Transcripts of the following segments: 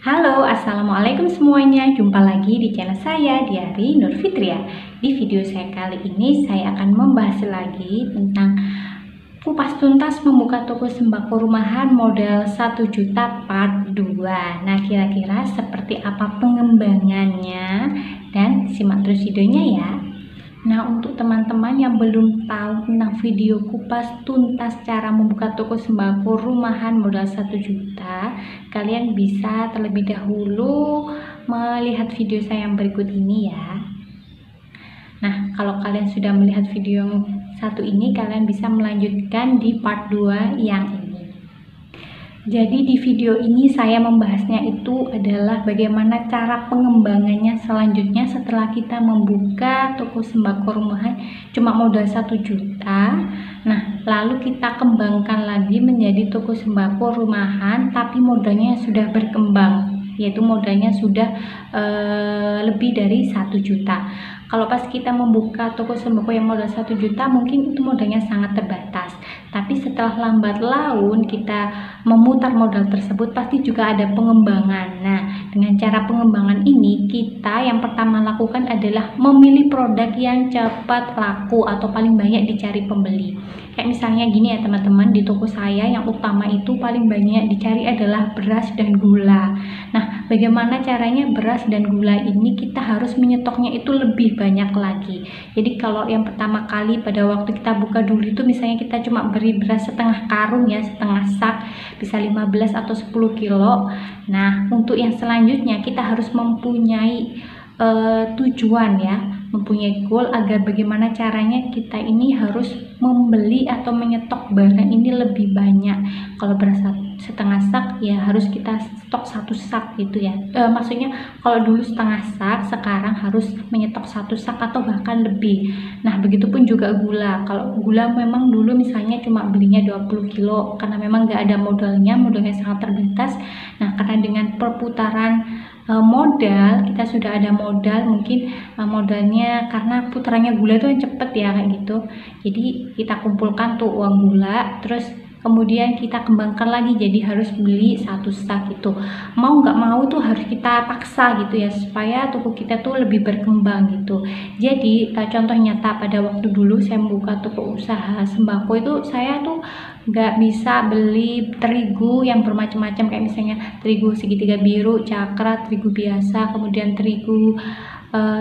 Halo, assalamualaikum semuanya. Jumpa lagi di channel saya, Diari Nur Fitria. Di video saya kali ini, saya akan membahas lagi tentang kupas tuntas membuka toko sembako rumahan modal 1 juta part 2. Nah, kira-kira seperti apa pengembangannya? Dan simak terus videonya ya. Nah, untuk teman-teman yang belum tahu tentang video kupas tuntas cara membuka toko sembako rumahan modal 1 juta, kalian bisa terlebih dahulu melihat video saya yang berikut ini ya. Nah, kalau kalian sudah melihat video yang satu ini, kalian bisa melanjutkan di part 2 yang ini. Jadi di video ini saya membahasnya itu adalah bagaimana cara pengembangannya selanjutnya setelah kita membuka toko sembako rumahan cuma modal 1 juta. Nah, lalu kita kembangkan lagi menjadi toko sembako rumahan tapi modalnya sudah berkembang, yaitu modalnya sudah lebih dari 1 juta. Kalau pas kita membuka toko sembako yang modal 1 juta mungkin itu modalnya sangat terbatas, tapi setelah lambat laun kita memutar modal tersebut pasti juga ada pengembangan. Nah, dengan cara pengembangan ini kita yang pertama lakukan adalah memilih produk yang cepat laku atau paling banyak dicari pembeli. Kayak misalnya gini ya teman-teman, di toko saya yang utama itu paling banyak dicari adalah beras dan gula. Nah, bagaimana caranya beras dan gula ini kita harus menyetoknya itu lebih banyak lagi. Jadi kalau yang pertama kali pada waktu kita buka dulu itu misalnya kita cuma beri beras setengah karung ya, setengah sak, bisa 15 atau 10 kilo. Nah, untuk yang selanjutnya kita harus mempunyai tujuan ya, mempunyai goal agar bagaimana caranya kita ini harus membeli atau menyetok barang ini lebih banyak. Kalau beras setengah sak ya harus kita stok 1 sak gitu ya, maksudnya kalau dulu setengah sak sekarang harus menyetok 1 sak atau bahkan lebih. Nah, begitupun juga gula. Kalau gula memang dulu misalnya cuma belinya 20 kilo karena memang nggak ada modalnya sangat terbatas. Nah, karena dengan perputaran modal, kita sudah ada modal, mungkin modalnya karena putarannya gula itu cepet ya kayak gitu. Jadi kita kumpulkan tuh uang gula, terus kemudian kita kembangkan lagi jadi harus beli 1 sak gitu. Mau nggak mau tuh harus kita paksa gitu ya supaya toko kita tuh lebih berkembang gitu. Jadi contoh nyata pada waktu dulu saya membuka toko usaha sembako itu saya tuh nggak bisa beli terigu yang bermacam-macam, kayak misalnya terigu segitiga biru, cakra, terigu biasa, kemudian terigu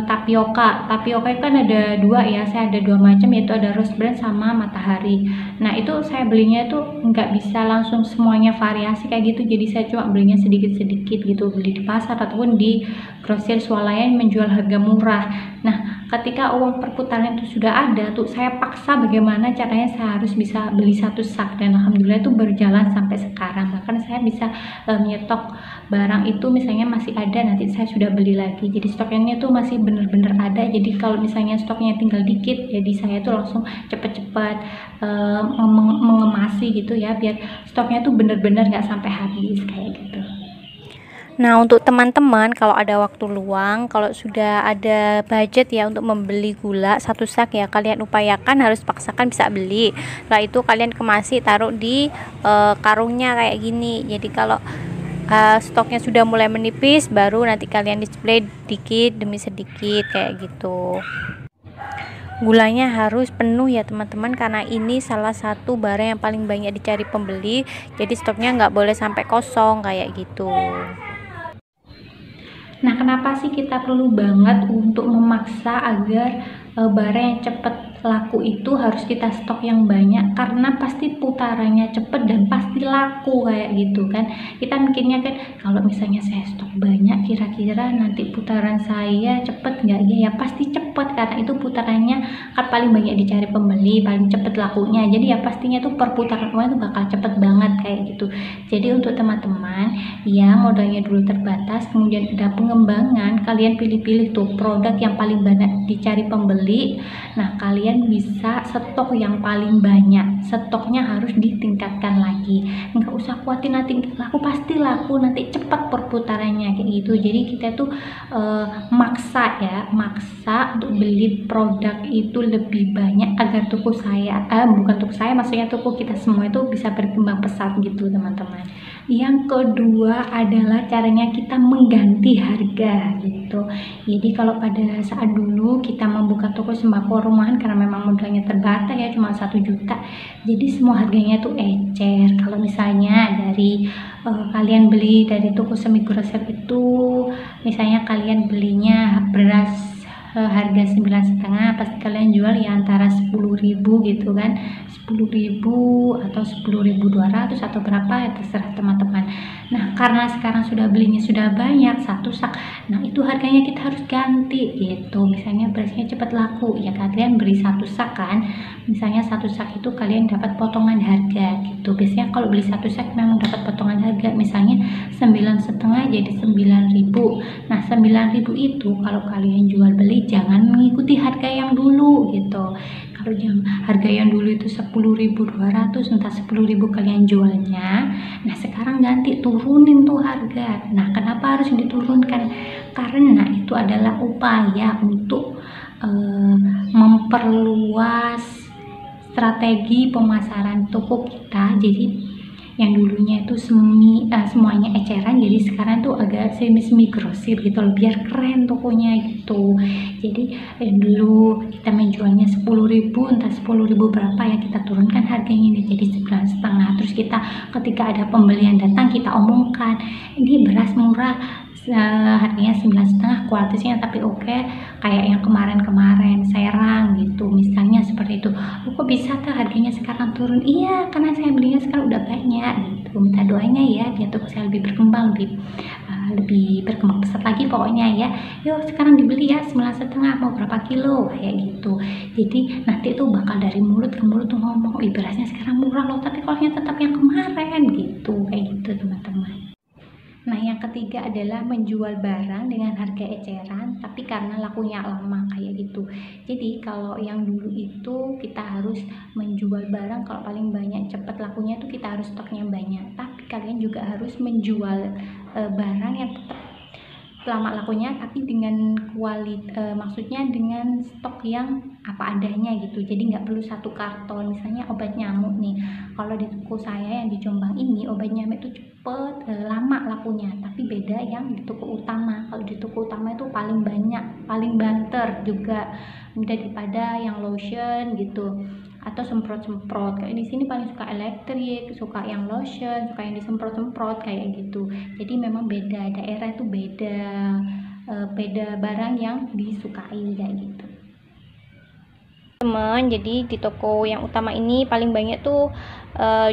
tapioka itu kan ada dua ya, saya ada 2 macam, yaitu ada rose brand sama matahari. Nah, itu saya belinya itu nggak bisa langsung semuanya variasi kayak gitu, jadi saya cuma belinya sedikit-sedikit gitu, beli di pasar ataupun di grosir swalayan menjual harga murah. Nah, ketika uang perputaran itu sudah ada tuh, saya paksa bagaimana caranya saya harus bisa beli 1 sak, dan alhamdulillah itu berjalan sampai sekarang. Bahkan saya bisa menyetok barang itu misalnya masih ada, nanti saya sudah beli lagi, jadi stoknya tuh masih bener-bener ada. Jadi kalau misalnya stoknya tinggal dikit, jadi saya tuh langsung cepet-cepet mengemasi gitu ya, biar stoknya tuh bener-bener nggak sampai habis kayak gitu. Nah, untuk teman-teman kalau ada waktu luang, kalau sudah ada budget ya untuk membeli gula 1 sak ya, kalian upayakan harus paksakan bisa beli. Setelah itu kalian kemasi, taruh di karungnya kayak gini. Jadi kalau stoknya sudah mulai menipis, baru nanti kalian display dikit demi sedikit kayak gitu. Gulanya harus penuh ya teman-teman, karena ini salah satu barang yang paling banyak dicari pembeli, jadi stoknya nggak boleh sampai kosong kayak gitu. Nah, kenapa sih kita perlu banget untuk memaksa agar barang yang cepat laku itu harus kita stok yang banyak? Karena pasti putarannya cepet dan pasti laku kayak gitu kan. Kita mikirnya kan kalau misalnya saya stok banyak, kira-kira nanti putaran saya cepet nggak ya? Ya pasti cepet, karena itu putarannya kan paling banyak dicari pembeli, paling cepet lakunya. Jadi ya pastinya tuh perputaran uang itu bakal cepet banget kayak gitu. Jadi untuk teman-teman yang modalnya dulu terbatas, kemudian ada pengembangan, kalian pilih-pilih tuh produk yang paling banyak dicari pembeli. Nah, kalian bisa stok yang paling banyak, stoknya harus ditingkatkan lagi. Nggak usah khawatir nanti laku, pasti laku, nanti cepat perputarannya kayak gitu. Jadi kita tuh maksa untuk beli produk itu lebih banyak agar toko saya, bukan toko saya, maksudnya toko kita semua itu bisa berkembang pesat gitu teman-teman. Yang kedua adalah caranya kita mengganti harga gitu. Jadi kalau pada saat dulu kita membuka toko sembako rumahan karena memang modalnya terbatas ya, cuma 1 juta. Jadi semua harganya tuh ecer. Kalau misalnya dari kalian beli dari toko semi grosir itu, misalnya kalian belinya beras harga 9,5, pasti kalian jual ya antara 10.000 gitu kan, 10.000 atau 10.200 atau berapa ya, terserah teman-teman. Nah karena sekarang sudah belinya sudah banyak, 1 sak, nah itu harganya kita harus ganti gitu. Misalnya berasnya cepat laku ya, kalian beli 1 sak kan, misalnya 1 sak itu kalian dapat potongan harga gitu. Biasanya kalau beli 1 sak memang dapat potongan harga, misalnya 9,5 jadi 9.000. Nah 9.000 itu kalau kalian jual beli jangan mengikuti harga yang dulu gitu. Kalau harga yang dulu itu 10.200, entah 10.000 kalian jualnya, nah sekarang ganti turunin tuh harga. Nah kenapa harus diturunkan? Karena itu adalah upaya untuk memperluas strategi pemasaran toko kita. Jadi yang dulunya itu semuanya eceran, jadi sekarang tuh agak semi grosir gitu loh, biar keren tokonya gitu. Jadi yang dulu kita menjualnya 10.000, entah 10.000 berapa ya, kita turunkan harganya ini jadi 9,5. Terus kita ketika ada pembelian datang kita omongkan, ini beras murah, harganya 9,5, kualitasnya tapi oke, kayak yang kemarin Serang gitu misalnya, seperti itu. Kok bisa tuh harganya sekarang turun? Iya karena saya belinya sekarang udah banyak gitu. Minta doanya ya biar toko saya lebih berkembang, lebih berkembang pesat lagi pokoknya ya. Yuk sekarang dibeli ya 9,5, mau berapa kilo kayak gitu. Jadi nanti tuh bakal dari mulut ke mulut tuh ngomong, berasnya sekarang murah loh tapi kolnya tetap yang kemarin gitu, kayak gitu teman-teman. Nah yang ketiga adalah menjual barang dengan harga eceran tapi karena lakunya lama kayak gitu. Jadi kalau yang dulu itu kita harus menjual barang kalau paling banyak cepet lakunya itu kita harus stoknya banyak, tapi kalian juga harus menjual barang yang tetap lama lakunya tapi dengan maksudnya dengan stok yang apa adanya gitu. Jadi nggak perlu 1 karton. Misalnya obat nyamuk nih, kalau di toko saya yang di Jombang ini obat nyamuk itu cepet lama lakunya, tapi beda yang di toko utama. Kalau di toko utama itu paling banyak, paling banter juga daripada yang lotion gitu atau semprot-semprot. Kayak di sini paling suka elektrik, suka yang lotion, suka yang disemprot-semprot kayak gitu. Jadi memang beda daerah itu beda barang yang disukai kayak gitu teman. Jadi di toko yang utama ini paling banyak tuh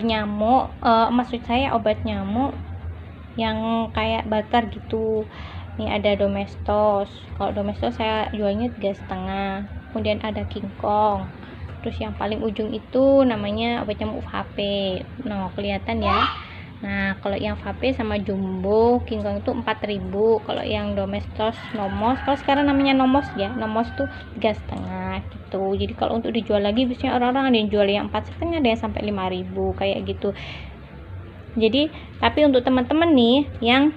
nyamuk, maksud saya obat nyamuk yang kayak bakar gitu. Ini ada Domestos. Kalau Domestos saya jualnya 3,5. Kemudian ada King Kong. Terus yang paling ujung itu namanya obat nyamuk HP. Nah kelihatan ya. Nah kalau yang HP sama Jumbo King Kong itu 4.000. Kalau yang Domestos Nomos, kalau sekarang namanya Nomos ya, Nomos tuh 3,5 gitu. Jadi kalau untuk dijual lagi biasanya orang-orang ada yang jual yang 4,5, ada yang sampai 5.000 kayak gitu. Jadi tapi untuk teman-teman nih yang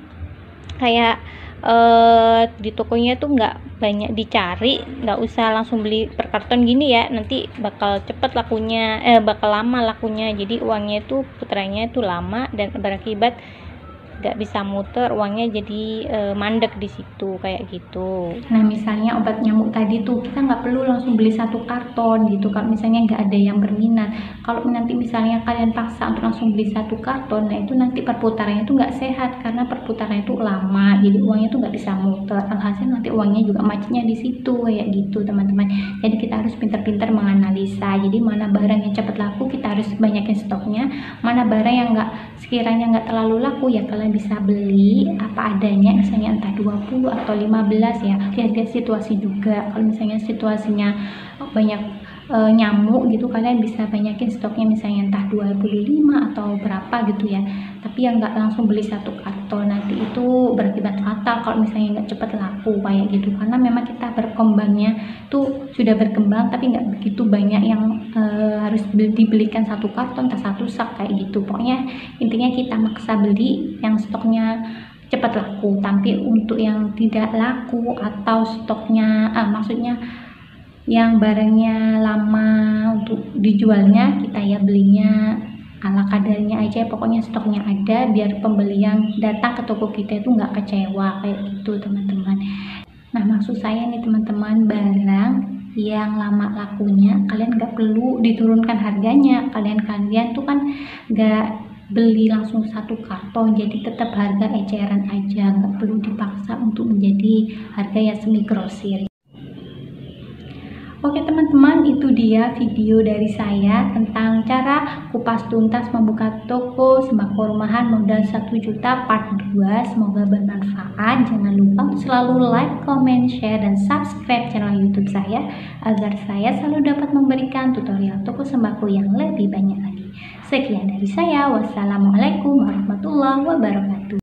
kayak di tokonya tuh nggak banyak dicari, nggak usah langsung beli per karton gini ya, nanti bakal cepet lakunya, bakal lama lakunya. Jadi uangnya itu putranya itu lama dan berakibat nggak bisa muter, uangnya jadi mandek di situ kayak gitu. Nah misalnya obat nyamuk tadi tuh kita nggak perlu langsung beli 1 karton gitu kalau misalnya nggak ada yang berminat. Kalau nanti misalnya kalian paksa untuk langsung beli 1 karton, nah itu nanti perputarannya tuh nggak sehat karena perputarannya itu lama, jadi uangnya tuh nggak bisa muter. Alhasil nanti uangnya juga macetnya di situ kayak gitu teman-teman. Jadi kita harus pintar-pintar menganalisa. Jadi mana barang yang cepat laku kita harus banyakin stoknya, mana barang yang sekiranya nggak terlalu laku ya kalian bisa beli apa adanya, misalnya entah 20 atau 15 ya, lihat situasi juga. Kalau misalnya situasinya banyak nyamuk gitu, kalian bisa banyakin stoknya, misalnya entah 25 atau berapa gitu ya, tapi yang nggak langsung beli 1 karton, nanti itu berakibat fatal kalau misalnya nggak cepat laku kayak gitu. Karena memang kita berkembangnya tuh sudah berkembang tapi nggak begitu banyak yang harus dibelikan 1 karton atau 1 sak kayak gitu. Pokoknya intinya kita maksa beli yang stoknya cepat laku. Tapi untuk yang tidak laku atau stoknya maksudnya yang barangnya lama untuk dijualnya, kita ya belinya ala kadarnya aja, pokoknya stoknya ada biar pembeli yang datang ke toko kita itu nggak kecewa kayak gitu teman-teman. Nah, maksud saya nih teman-teman, barang yang lama lakunya kalian nggak perlu diturunkan harganya. Kalian tuh kan nggak beli langsung satu karton, jadi tetap harga eceran aja, nggak perlu dipaksa untuk menjadi harga yang semi grosir. Oke teman-teman, itu dia video dari saya tentang cara kupas tuntas membuka toko sembako rumahan modal 1 juta part 2. Semoga bermanfaat. Jangan lupa selalu like, comment, share, dan subscribe channel YouTube saya agar saya selalu dapat memberikan tutorial toko sembako yang lebih banyak lagi. Sekian dari saya. Wassalamualaikum warahmatullahi wabarakatuh.